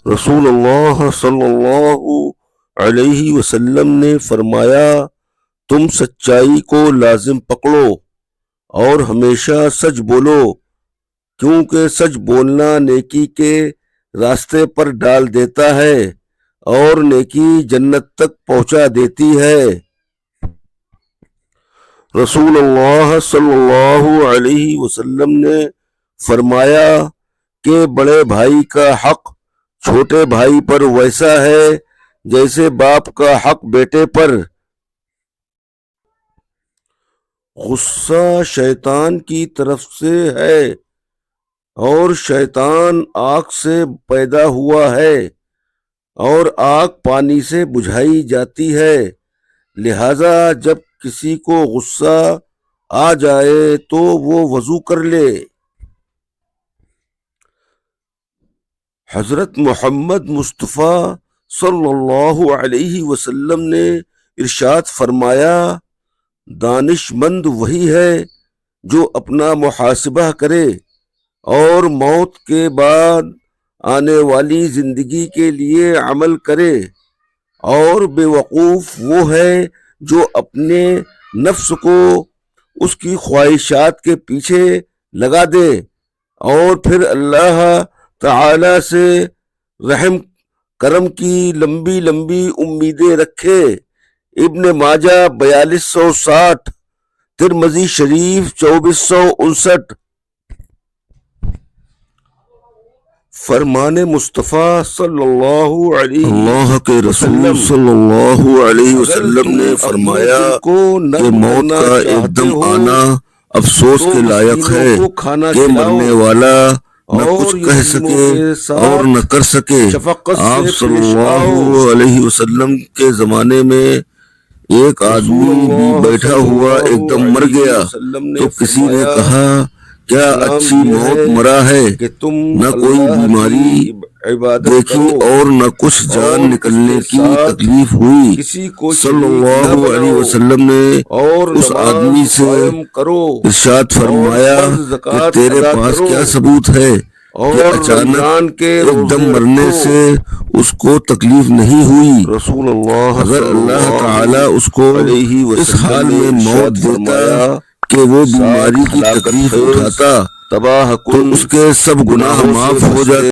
رسول اللہ صلی اللہ علیہ وسلم نے فرمایا، تم سچائی کو لازم پکڑو اور ہمیشہ سچ بولو، کیونکہ سچ بولنا نیکی کے راستے پر ڈال دیتا ہے اور نیکی جنت تک پہنچا دیتی ہے۔ رسول اللہ صلی اللہ علیہ وسلم نے فرمایا کہ بڑے بھائی کا حق چھوٹے بھائی پر ویسا ہے جیسے باپ کا حق بیٹے پر۔ غصہ شیطان کی طرف سے ہے اور شیطان آگ سے پیدا ہوا ہے اور آگ پانی سے بجھائی جاتی ہے، لہذا جب کسی کو غصہ آ جائے تو وہ وضو کر لے۔ حضرت محمد مصطفیٰ صلی اللہ علیہ وسلم نے ارشاد فرمایا، دانش مند وہی ہے جو اپنا محاسبہ کرے اور موت کے بعد آنے والی زندگی کے لیے عمل کرے، اور بے وقوف وہ ہے جو اپنے نفس کو اس کی خواہشات کے پیچھے لگا دے اور پھر اللہ تعالی سے رحم کرم کی لمبی لمبی امیدیں رکھے۔ ابن ماجہ 4260، ترمذی شریف 2459۔ فرمان مصطفیٰ صلی اللہ کے رسول صلی اللہ علیہ وسلم نے فرمایا کہ موت کا ایک دم آنا افسوس کے لائق ہے کہ مرنے والا نہ کچھ کہہ سکے اور نہ کر سکے۔ آپ صلی اللہ علیہ وسلم کے زمانے میں ایک آدمی بھی بیٹھا ہوا ایک دم مر گیا تو کسی نے کہا، کیا اچھی موت مرا ہے، نہ کوئی بیماری دیکھی اور نہ کچھ جان نکلنے کی تکلیف ہوئی۔ صلی اللہ علیہ وسلم نے اس آدمی سے ارشاد فرمایا کہ تیرے پاس کیا ثبوت ہے کہ اچانک ایک دم مرنے سے اس کو تکلیف نہیں ہوئی؟ اگر اللہ تعالی اس کو اس حال میں موت دیتا کہ وہ بیماری کی تکلیف اٹھاتا تو اس کے سب گناہ معاف ہو جاتے۔